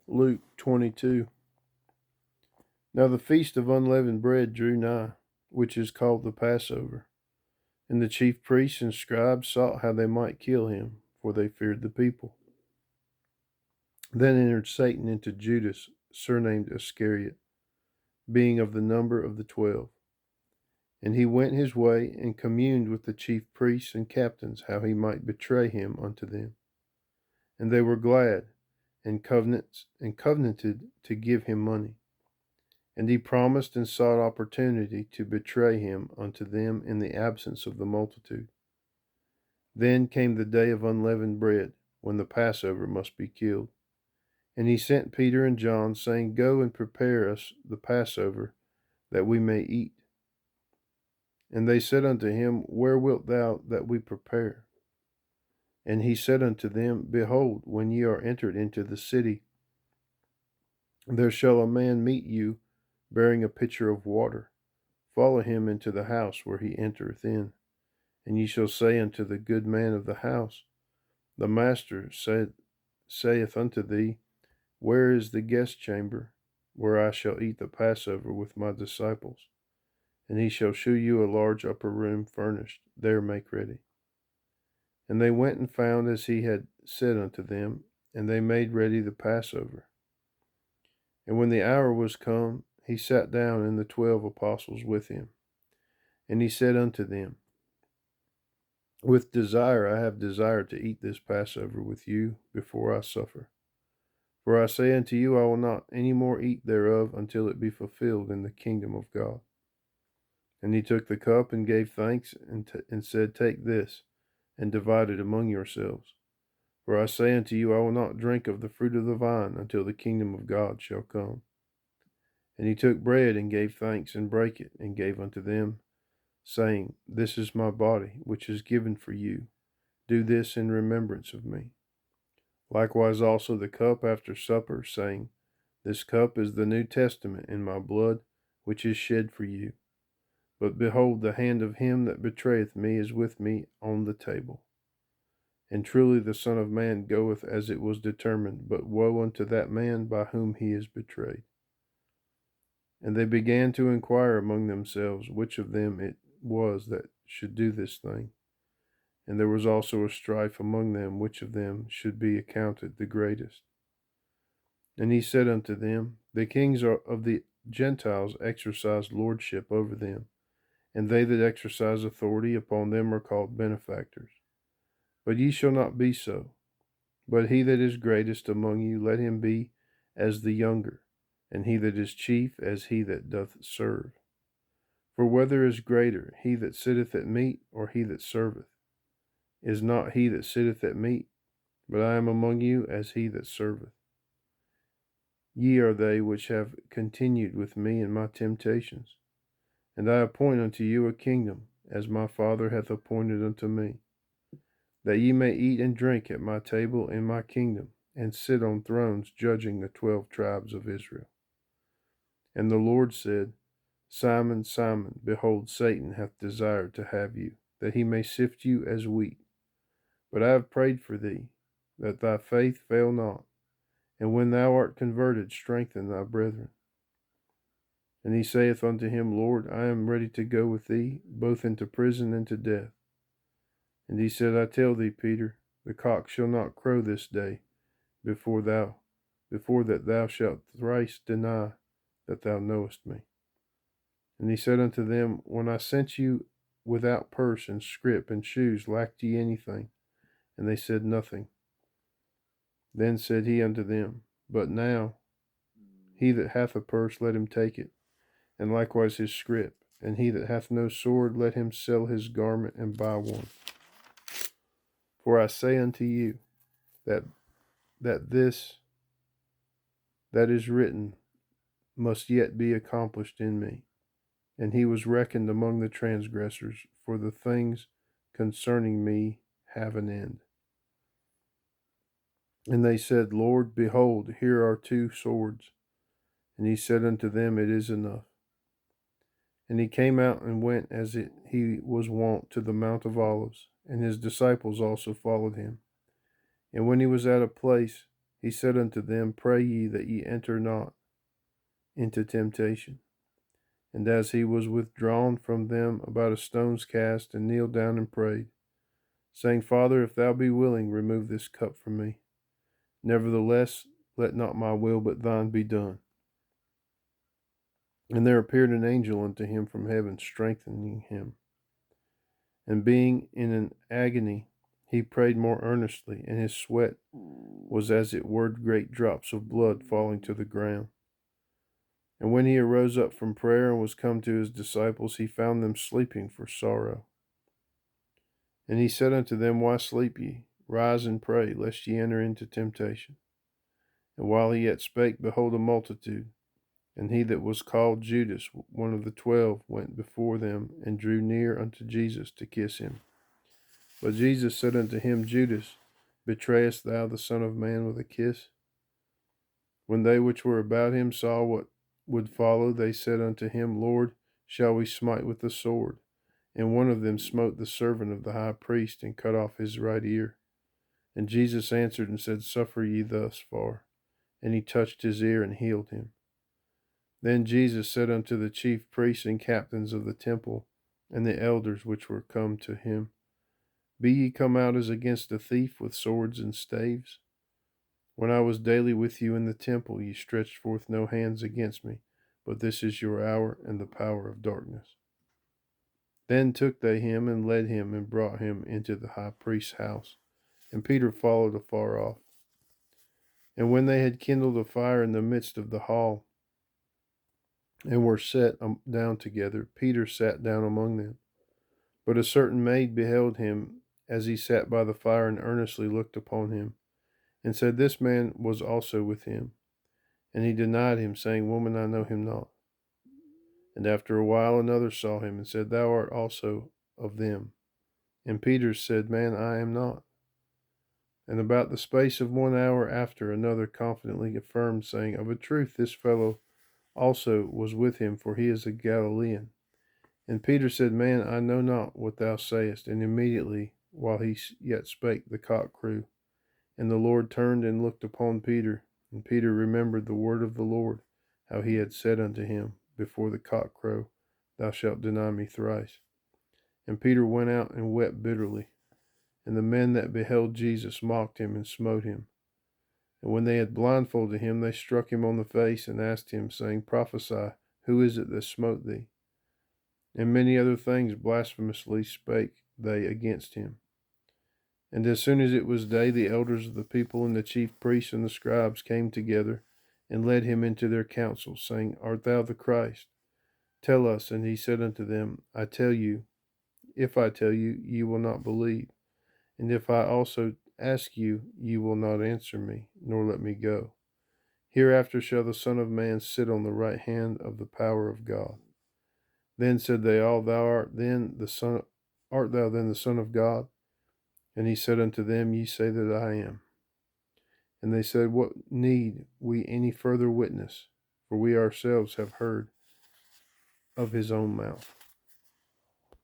Luke 22. Now the feast of unleavened bread drew nigh, which is called the Passover. And the chief priests and scribes sought how they might kill him, for they feared the people. Then entered Satan into Judas, surnamed Iscariot, being of the number of the 12. And he went his way and communed with the chief priests and captains how he might betray him unto them. And they were glad and covenanted to give him money. And he promised and sought opportunity to betray him unto them in the absence of the multitude. Then came the day of unleavened bread, when the Passover must be killed. And he sent Peter and John, saying, Go and prepare us the Passover, that we may eat. And they said unto him, Where wilt thou that we prepare? And he said unto them, Behold, when ye are entered into the city, there shall a man meet you, bearing a pitcher of water. Follow him into the house where he entereth in. And ye shall say unto the good man of the house, The master saith unto thee, Where is the guest chamber, where I shall eat the Passover with my disciples? And he shall shew you a large upper room furnished. There make ready. And they went and found as he had said unto them, and they made ready the Passover. And when the hour was come, he sat down, and the 12 apostles with him. And he said unto them, With desire I have desired to eat this Passover with you before I suffer. For I say unto you, I will not any more eat thereof until it be fulfilled in the kingdom of God. And he took the cup and gave thanks, and said, Take this, and divide it among yourselves. For I say unto you, I will not drink of the fruit of the vine until the kingdom of God shall come. And he took bread and gave thanks, and brake it, and gave unto them, saying, This is my body, which is given for you. Do this in remembrance of me. Likewise also the cup after supper, saying, This cup is the New Testament in my blood, which is shed for you. But behold, the hand of him that betrayeth me is with me on the table. And truly the Son of Man goeth as it was determined, but woe unto that man by whom he is betrayed. And they began to inquire among themselves which of them it was that should do this thing. And there was also a strife among them which of them should be accounted the greatest. And he said unto them, The kings of the Gentiles exercise lordship over them, and they that exercise authority upon them are called benefactors. But ye shall not be so. But he that is greatest among you, let him be as the younger, and he that is chief as he that doth serve. For whether is greater, he that sitteth at meat, or he that serveth? Is not he that sitteth at meat? But I am among you as he that serveth. Ye are they which have continued with me in my temptations. And I appoint unto you a kingdom, as my Father hath appointed unto me, that ye may eat and drink at my table in my kingdom, and sit on thrones judging the 12 tribes of Israel. And the Lord said, Simon, Simon, behold, Satan hath desired to have you, that he may sift you as wheat. But I have prayed for thee, that thy faith fail not, and when thou art converted, strengthen thy brethren. And he saith unto him, Lord, I am ready to go with thee, both into prison and to death. And he said, I tell thee, Peter, the cock shall not crow this day before that thou shalt thrice deny that thou knowest me. And he said unto them, When I sent you without purse and scrip and shoes, lacked ye anything? And they said, Nothing. Then said he unto them, But now he that hath a purse, let him take it, and likewise his scrip. And he that hath no sword, let him sell his garment and buy one. For I say unto you, that this that is written must yet be accomplished in me. And he was reckoned among the transgressors, for the things concerning me have an end. And they said, Lord, behold, here are 2 swords. And he said unto them, It is enough. And he came out and went as he was wont to the Mount of Olives, and his disciples also followed him. And when he was at a place, he said unto them, Pray ye that ye enter not into temptation. And as he was withdrawn from them about a stone's cast, and kneeled down and prayed, saying, Father, if thou be willing, remove this cup from me. Nevertheless, let not my will but thine be done. And there appeared an angel unto him from heaven, strengthening him. And being in an agony, he prayed more earnestly, and his sweat was as it were great drops of blood falling to the ground. And when he arose up from prayer and was come to his disciples, he found them sleeping for sorrow. And he said unto them, Why sleep ye? Rise and pray, lest ye enter into temptation. And while he yet spake, behold, a multitude, and he that was called Judas, one of the 12, went before them, and drew near unto Jesus to kiss him. But Jesus said unto him, Judas, betrayest thou the Son of Man with a kiss? When they which were about him saw what would follow, they said unto him, Lord, shall we smite with the sword? And one of them smote the servant of the high priest, and cut off his right ear. And Jesus answered and said, Suffer ye thus far. And he touched his ear and healed him. Then Jesus said unto the chief priests and captains of the temple, and the elders which were come to him, Be ye come out as against a thief with swords and staves? When I was daily with you in the temple, ye stretched forth no hands against me, but this is your hour and the power of darkness. Then took they him and led him and brought him into the high priest's house, and Peter followed afar off. And when they had kindled a fire in the midst of the hall, and were set down together, Peter sat down among them. But a certain maid beheld him as he sat by the fire, and earnestly looked upon him, and said, This man was also with him. And he denied him, saying, Woman, I know him not. And after a while another saw him, and said, Thou art also of them. And Peter said, Man, I am not. And about the space of 1 hour after, another confidently affirmed, saying, Of a truth this fellow also was with him, for he is a Galilean. And Peter said, Man, I know not what thou sayest. And immediately, while he yet spake, the cock crew. And the Lord turned and looked upon Peter. And Peter remembered the word of the Lord, how he had said unto him, Before the cock crow, thou shalt deny me thrice. And Peter went out and wept bitterly. And the men that beheld Jesus mocked him and smote him. And when they had blindfolded him, they struck him on the face and asked him, saying, Prophesy, who is it that smote thee? And many other things blasphemously spake they against him. And as soon as it was day, the elders of the people and the chief priests and the scribes came together, and led him into their council, saying, Art thou the Christ? Tell us. And he said unto them, I tell you, if I tell you, ye will not believe. And if I also ask you, ye will not answer me, nor let me go. Hereafter shall the Son of Man sit on the right hand of the power of God. Then said they all, Art thou then the Son of God? And he said unto them, Ye say that I am. And they said, What need we any further witness? For we ourselves have heard of his own mouth.